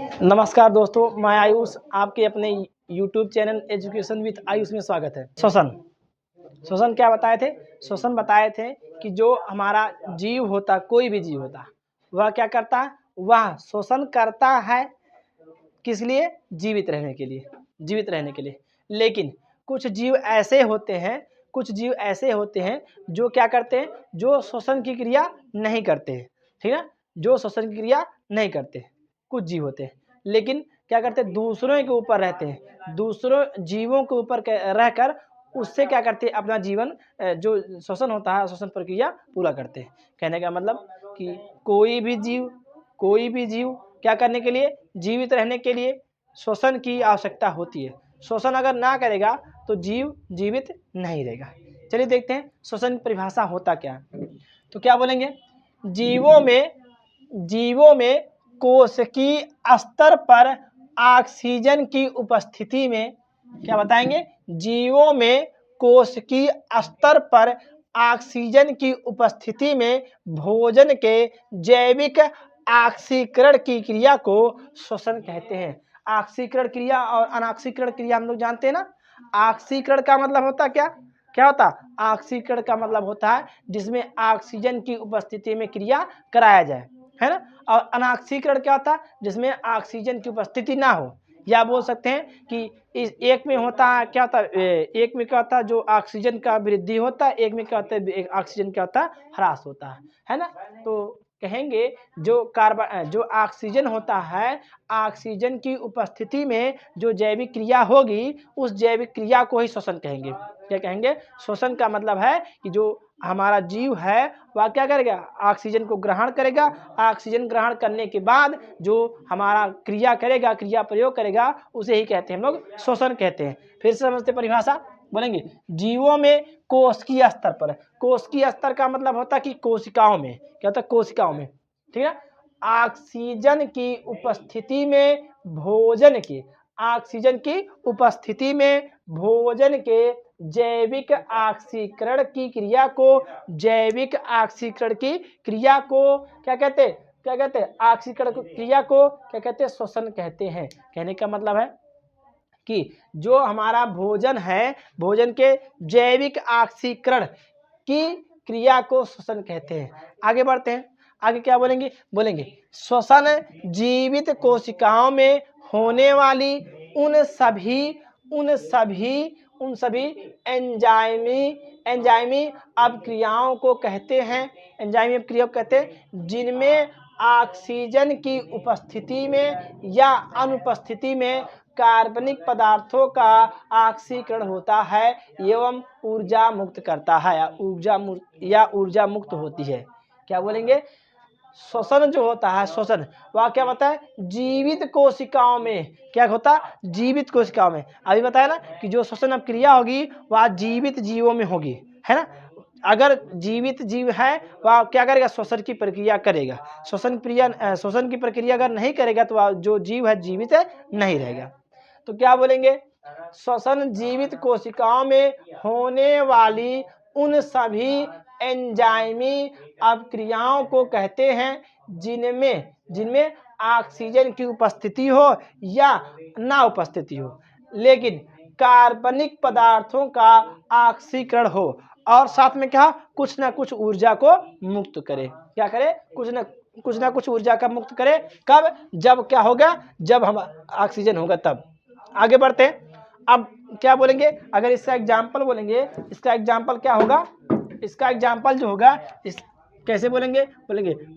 नमस्कार दोस्तों, मैं आयुष आपके अपने YouTube channel education with Ayush में स्वागत है। शोषण क्या बताए थे? शोषण बताए थे कि जो हमारा जीव होता, कोई भी जीव होता, वह क्या करता है? वह शोषण करता है। किस लिए? जीवित रहने के लिए। लेकिन कुछ जीव ऐसे होते हैं जो क्या करते हैं? जो शोषण की क्रिया नहीं करते हैं। ठीक है, जो शोषण की क्रिया नहीं करते। कुछ जीव होते हैं, लेकिन क्या करते हैं? दूसरों के ऊपर रहते हैं, दूसरों जीवों के ऊपर रहकर उससे क्या करते हैं? अपना जीवन जो शोषण होता है, शोषण प्रक्रिया पूरा करते हैं। कहने का मतलब कि कोई भी जीव क्या करने के लिए? जीवित रहने के लिए शोषण की आवश्यकता होती है। शोषण अगर ना करेगा तो जीव जीवित नहीं रहेगा। चलिए देखते हैं शोषण की परिभाषा होता क्या है। तो क्या बोलेंगे? जीवों में कोशिकीय स्तर पर ऑक्सीजन की उपस्थिति में, क्या बताएंगे? जीवों में कोशिकीय स्तर पर ऑक्सीजन की उपस्थिति में भोजन के जैविक ऑक्सीकरण की क्रिया को शोषण कहते हैं। ऑक्सीकरण क्रिया और अनऑक्सीकरण क्रिया हम लोग जानते हैं ना। ऑक्सीकरण का मतलब होता क्या होता? ऑक्सीकरण का मतलब होता है जिसमें ऑक्सीजन की उपस्थिति में क्रिया कराया जाए, है ना। और अनऑक्सीकरण क्या होता है? जिसमें ऑक्सीजन की उपस्थिति ना हो। या बोल सकते हैं कि इस एक में होता है क्या होता है? एक में क्या होता है? जो ऑक्सीजन का वृद्धि होता है, एक में क्या होता है? ऑक्सीजन क्या होता है? ह्रास होता है ना। तो कहेंगे जो ऑक्सीजन होता है, ऑक्सीजन की उपस्थिति में जो जैविक क्रिया होगी, उस जैविक क्रिया को ही शोषण कहेंगे। क्या कहेंगे? शोषण का मतलब है कि जो हमारा जीव है वह क्या करेगा? ऑक्सीजन को ग्रहण करेगा। ऑक्सीजन ग्रहण करने के बाद जो हमारा क्रिया करेगा, क्रिया प्रयोग करेगा, उसे ही कहते हैं हम लोग शोषण कहते हैं। फिर से समझते परिभाषा बोलेंगे। जीवों में कोशिकीय स्तर पर, कोशिकीय स्तर का मतलब होता है कि कोशिकाओं में, क्या होता है? कोशिकाओं में, ठीक है। ऑक्सीजन की उपस्थिति में भोजन के जैविक ऑक्सीकरण की क्रिया को क्या कहते हैं? ऑक्सीकरण क्रिया को क्या कहते हैं? शोषण कहते हैं। कहने का मतलब है कि जो हमारा भोजन है, भोजन के जैविक ऑक्सीकरण की क्रिया को शोषण कहते हैं। आगे बढ़ते हैं। आगे क्या बोलेंगे शोषण जीवित कोशिकाओं में होने वाली उन सभी एंजाइमी अपक्रियाओं को कहते हैं। एंजाइमी अपक्रिया को कहते हैं जिनमें ऑक्सीजन की उपस्थिति में या अनुपस्थिति में कार्बनिक पदार्थों का ऑक्सीकरण होता है एवं ऊर्जा मुक्त करता है या ऊर्जा मुक्त होती है। क्या बोलेंगे? शोषण जो होता है, शोषण वह क्या होता है? जीवित कोशिकाओं में। क्या होता? जीवित कोशिकाओं में। अभी बताया ना कि जो शोषण क्रिया होगी वह जीवित जीवों में होगी, है ना। अगर जीवित जीव है वह क्या करेगा? शोषण की प्रक्रिया करेगा। शोषण की प्रक्रिया अगर नहीं करेगा तो वह जो जीव है जीवित नहीं रहेगा। तो क्या बोलेंगे? श्वसन जीवित कोशिकाओं में होने वाली उन सभी एंजाइमी अपक्रियाओं को कहते हैं जिनमें ऑक्सीजन की उपस्थिति हो या ना उपस्थिति हो, लेकिन कार्बनिक पदार्थों का ऑक्सीकरण हो और साथ में क्या? कुछ ना कुछ ऊर्जा को मुक्त करे। क्या करे? कुछ ना कुछ ऊर्जा का मुक्त करे। कब? जब क्या होगा? जब हम ऑक्सीजन होगा तब। आगे बढ़ते हैं। अब क्या बोलेंगे? अगर इसका एग्जाम्पल बोलेंगे, इसका एग्जाम्पल क्या होगा? इसका एग्जाम्पल जो होगा कैसे बोलेंगे?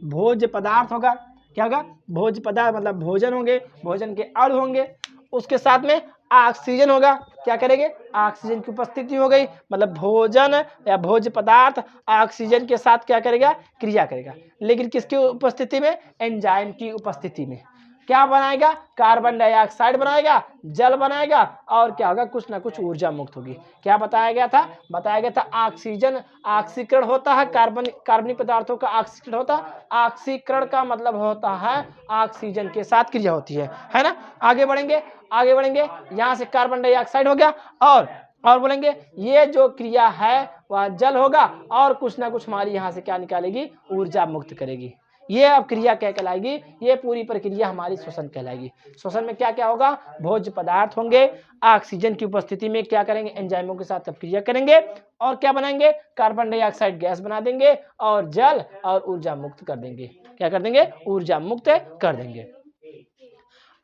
भोज्य पदार्थ होगा। क्या होगा? भोज्य पदार्थ मतलब भोजन होंगे, भोजन के अणु होंगे, उसके साथ में ऑक्सीजन होगा। क्या करेंगे? ऑक्सीजन की उपस्थिति हो गई, मतलब भोजन या भोज्य पदार्थ ऑक्सीजन के साथ क्या करेगा? क्रिया करेगा। लेकिन किसकी उपस्थिति में? एंजाइम की उपस्थिति में। क्या बनाएगा? कार्बन डाइऑक्साइड बनाएगा, जल बनाएगा और क्या होगा? कुछ ना कुछ ऊर्जा मुक्त होगी। क्या बताया गया था? ऑक्सीजन ऑक्सीकरण होता है, कार्बनिक पदार्थों का ऑक्सीकरण होता है। ऑक्सीकरण का मतलब होता है ऑक्सीजन के साथ क्रिया होती है ना। आगे बढ़ेंगे। यहाँ से कार्बन डाइऑक्साइड हो गया और बोलेंगे ये जो क्रिया है वह जल होगा और कुछ ना कुछ हमारी यहाँ से क्या निकालेगी? ऊर्जा मुक्त करेगी। ये अब क्रिया क्या कहलाएगी, ये पूरी प्रक्रिया हमारी श्वसन कहलाएगी। श्वसन में क्या क्या होगा, भोज्य पदार्थ होंगे, ऑक्सीजन की उपस्थिति में क्या करेंगे, एंजाइमों के साथ अब क्रिया करेंगे और क्या बनाएंगे, कार्बन डाइऑक्साइड गैस बना देंगे और जल और ऊर्जा मुक्त कर देंगे। क्या कर देंगे, ऊर्जा मुक्त कर देंगे।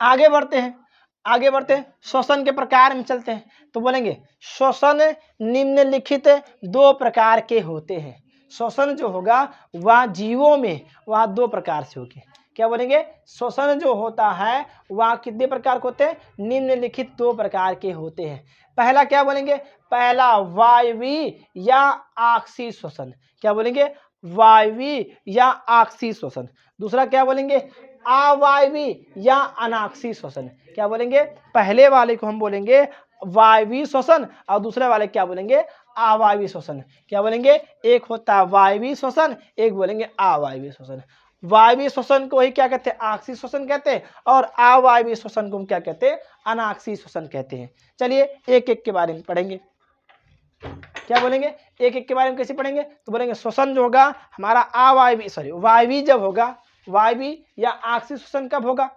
आगे बढ़ते हैं, आगे बढ़ते हैं, श्वसन के प्रकार में चलते हैं। तो बोलेंगे श्वसन निम्नलिखित 2 प्रकार के होते हैं। श्वसन जो होगा वह जीवों में वह 2 प्रकार से होगी। क्या बोलेंगे, श्वसन जो होता है वह कितने प्रकार के होते हैं, निम्नलिखित 2 प्रकार के होते हैं। पहला क्या बोलेंगे, पहला वायवीय या आक्सीय श्वसन। क्या बोलेंगे, वायवीय या आक्सीय श्वसन। दूसरा क्या बोलेंगे, अवायवीय या अनाक्सीय श्वसन। क्या बोलेंगे, पहले वाले को हम बोलेंगे वायवीय श्वसन और दूसरे वाले क्या बोलेंगे, अवायवीय श्वसन। क्या बोलेंगे, एक होता है वायवीय श्वसन, एक बोलेंगे अवायवीय श्वसन। वायवीय श्वसन को ही क्या कहते हैं, आक्सीय श्वसन कहते हैं और अवायवीय श्वसन को हम क्या कहते हैं, अनाक्सीय श्वसन कहते हैं। चलिए एक एक के बारे में पढ़ेंगे। क्या बोलेंगे, एक एक के बारे में कैसे पढ़ेंगे, तो बोलेंगे श्वसन जो होगा हमारा अवायवीय वायवीय जब होगा, वायवीय या आक्सीय श्वसन कब होगा,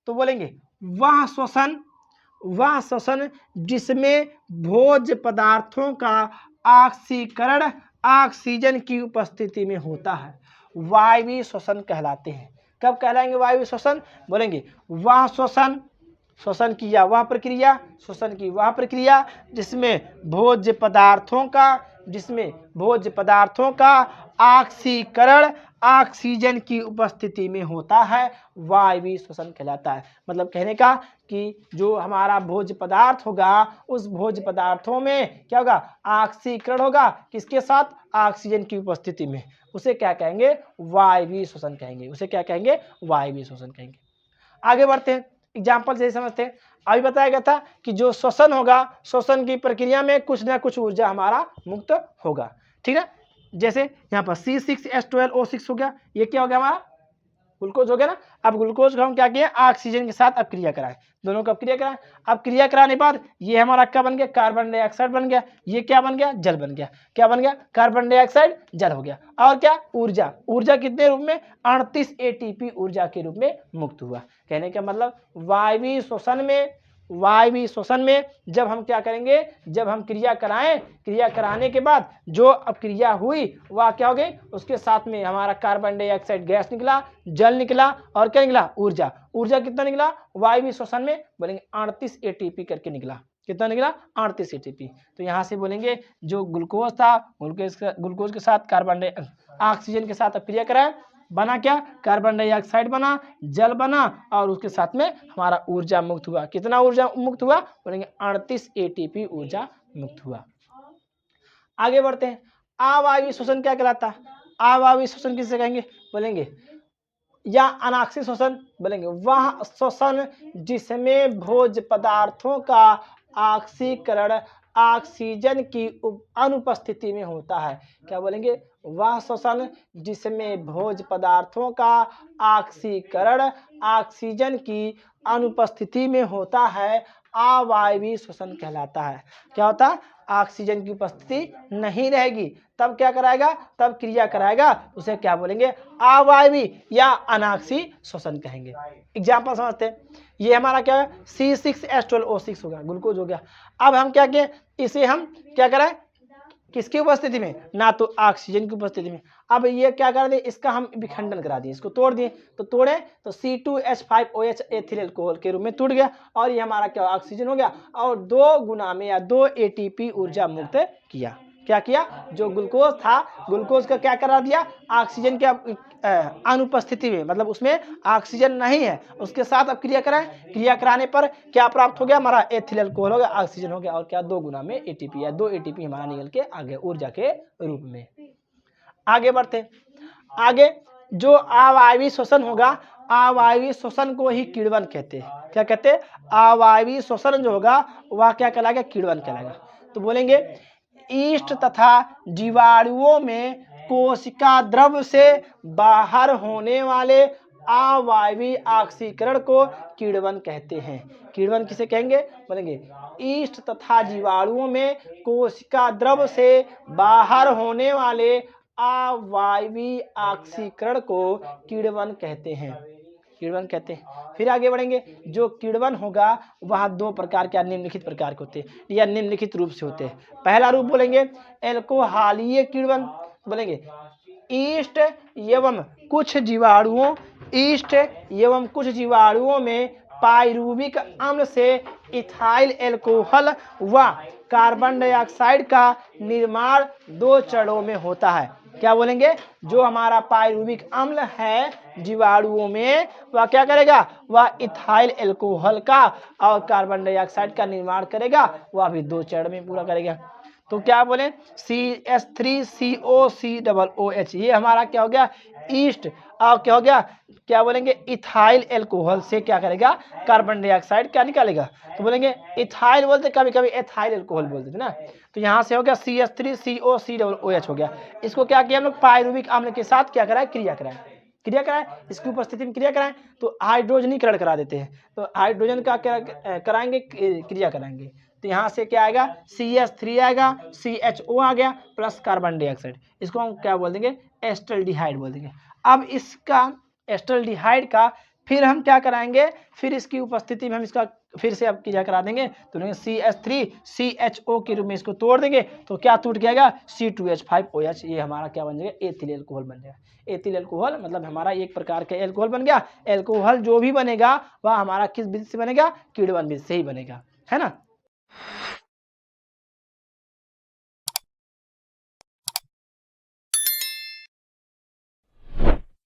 तो बोलेंगे वह श्वसन जिसमें भोज्य पदार्थों का ऑक्सीकरण ऑक्सीजन की उपस्थिति में होता है, वायवीय श्वसन कहलाते हैं। कब कहलाएंगे वायवीय श्वसन, बोलेंगे वह श्वसन की या वह प्रक्रिया, श्वसन की वह प्रक्रिया जिसमें भोज्य पदार्थों का ऑक्सीकरण ऑक्सीजन की उपस्थिति में होता है, वायवीय श्वसन कहलाता है। मतलब कहने का कि जो हमारा भोज्य पदार्थ होगा उस भोज्य पदार्थों में क्या होगा, ऑक्सीकरण होगा, किसके साथ, ऑक्सीजन की उपस्थिति में, उसे क्या कहेंगे, वायवीय श्वसन कहेंगे। उसे क्या कहेंगे, वायवीय श्वसन कहेंगे। आगे बढ़ते हैं, एग्जाम्पल से समझते हैं। अभी बताया गया था कि जो श्वसन होगा, श्वसन की प्रक्रिया में कुछ ना कुछ ऊर्जा हमारा मुक्त होगा, ठीक है। जैसे यहाँ पर C6H12O6 हो गया, ये क्या हो गया, हमारा ग्लूकोज हो गया ना। अब ग्लूकोज को हम क्या किए, ऑक्सीजन के साथ अब क्रिया कराएं, दोनों को अब क्रिया कराएं। अब क्रिया कराने के बाद ये हमारा क्या बन गया, कार्बन डाइऑक्साइड बन गया। ये क्या बन गया, जल बन गया। क्या बन गया, कार्बन डाइऑक्साइड जल हो गया। और क्या, ऊर्जा कितने रूप में, 38 ATP ऊर्जा के रूप में मुक्त हुआ। कहने का मतलब वायवीय श्वसन में जब हम क्या करेंगे, जब हम क्रिया कराएं, क्रिया कराने के बाद जो अब क्रिया हुई वह क्या हो गई, उसके साथ में हमारा कार्बन डाइऑक्साइड गैस निकला, जल निकला और क्या निकला, ऊर्जा कितना निकला, वायवीय श्वसन में बोलेंगे 38 ATP करके निकला। कितना निकला, 38 ATP। तो यहाँ से बोलेंगे जो ग्लूकोज था, ग्लूकोज के साथ ऑक्सीजन के साथ अब क्रिया कराएं, बना क्या, कार्बन डाइऑक्साइड बना, जल बना और उसके साथ में हमारा ऊर्जा मुक्त हुआ। कितना ऊर्जा मुक्त हुआ, बोलेंगे 38 ATP ऊर्जा मुक्त हुआ। आगे बढ़ते हैं, अवायवीय श्वसन क्या कहलाता है, अवायवीय श्वसन किसे कहेंगे, बोलेंगे या अनाक्सीय श्वसन, बोलेंगे वह श्वसन जिसमें भोज्य पदार्थों का ऑक्सीकरण ऑक्सीजन की अनुपस्थिति में होता है। क्या बोलेंगे, वह श्वसन जिसमें भोज्य पदार्थों का ऑक्सीकरण ऑक्सीजन की अनुपस्थिति में होता है, अवायवीय श्वसन कहलाता है। क्या होता है, ऑक्सीजन की उपस्थिति नहीं रहेगी तब क्या कराएगा, तब क्रिया कराएगा, उसे क्या बोलेंगे, अवायवीय या अनाक्सीय श्वसन कहेंगे। एग्जाम्पल समझते हैं। ये हमारा क्या है, C6H12O6 होगा, ग्लूकोज हो गया। अब हम क्या किए, इसे हम क्या कराएं, किसकी उपस्थिति में, ना तो ऑक्सीजन की उपस्थिति में। अब ये क्या कर दिए, इसका हम विखंडन करा दिए, इसको तोड़ दिए। तो तोड़े तो C2H5OH एथिल अल्कोहल के रूप में टूट गया और ये हमारा क्या, ऑक्सीजन हो गया और 2 गुना में या 2 ATP ऊर्जा मुक्त किया। क्या किया, जो ग्लूकोज था, ग्लूकोज का क्या करा दिया, ऑक्सीजन के अनुपस्थिति में, मतलब उसमें ऑक्सीजन नहीं है, उसके साथ अब क्रिया कराएं। क्रिया कराने पर क्या प्राप्त हो गया, हमारा एथिल अल्कोहल हो गया, ऑक्सीजन हो गया और क्या, 2 गुना में ATP या 2 ATP हमारा निकल के आ गया ऊर्जा के रूप में। आगे बढ़ते, आगे जो अवायवीय श्वसन होगा, अवायवीय श्वसन को ही किण्वन कहते हैं। क्या कहते हैं, अवायवीय श्वसन जो होगा वह क्या कहलाएगा, किण्वन कहलाएगा। तो बोलेंगे ईस्ट तथा जीवाणुओं में कोशिका द्रव से बाहर होने वाले अवायवीय ऑक्सीकरण को किण्वन कहते हैं। किण्वन किसे कहेंगे, बोलेंगे ईस्ट तथा जीवाणुओं में कोशिका द्रव से बाहर होने वाले अवायवीय ऑक्सीकरण को किण्वन कहते हैं, किण्वन कहते हैं। फिर आगे बढ़ेंगे, जो किण्वन होगा वह दो प्रकार के निम्नलिखित प्रकार के होते हैं या निम्नलिखित रूप से होते हैं। पहला रूप बोलेंगे एल्कोहलीय किण्वन, बोलेंगे ईस्ट एवं कुछ जीवाणुओं में पाइरूविक अम्ल से इथाइल एल्कोहल व कार्बन डाइऑक्साइड का निर्माण दो चरणों में होता है। क्या बोलेंगे, जो हमारा पाइरूविक अम्ल है जीवाणुओं में वह क्या करेगा, वह इथाइल एल्कोहल का और कार्बन डाइऑक्साइड का निर्माण करेगा, वह भी दो चरण में पूरा करेगा। तो क्या बोले CH3COCOOH, ये हमारा क्या हो गया ईस्ट, और क्या हो गया, क्या बोलेंगे इथाइल एल्कोहल से क्या करेगा, कार्बन डाइऑक्साइड क्या निकालेगा। तो बोलेंगे इथाइल बोलते, कभी कभी एथाइल एल्कोहल बोलते थे ना। तो यहाँ से हो गया CH3COCOOH हो गया। इसको क्या किया हम लोग, पाइरूविक अम्ल के साथ क्या कराए, क्रिया कराएं, इसकी उपस्थिति में क्रिया कराएं तो हाइड्रोजनीकरण करा देते हैं। तो हाइड्रोजन का क्या कराएंगे, क्रिया कराएंगे। तो यहाँ से क्या आएगा, CH3 आएगा, CHO आ गया प्लस कार्बन डाइऑक्साइड, इसको हम क्या बोल देंगे, एस्टल्डिहाइड बोल देंगे। अब इसका एस्टल्डिहाइड का फिर हम क्या कराएंगे, फिर इसकी उपस्थिति में हम इसका फिर से अब क्रिया करा देंगे। तो CH3CHO के रूप में इसको तोड़ देंगे तो क्या टूट जाएगा, C2H5OH, ये हमारा क्या बन जाएगा, एथिल एल्कोहल बन जाएगा। एथिल एल्कोहल मतलब हमारा एक प्रकार का एल्कोहल बन गया। एल्कोहल जो भी बनेगा वह हमारा किस विधि से बनेगा, किण्वन विधि से ही बनेगा, है ना।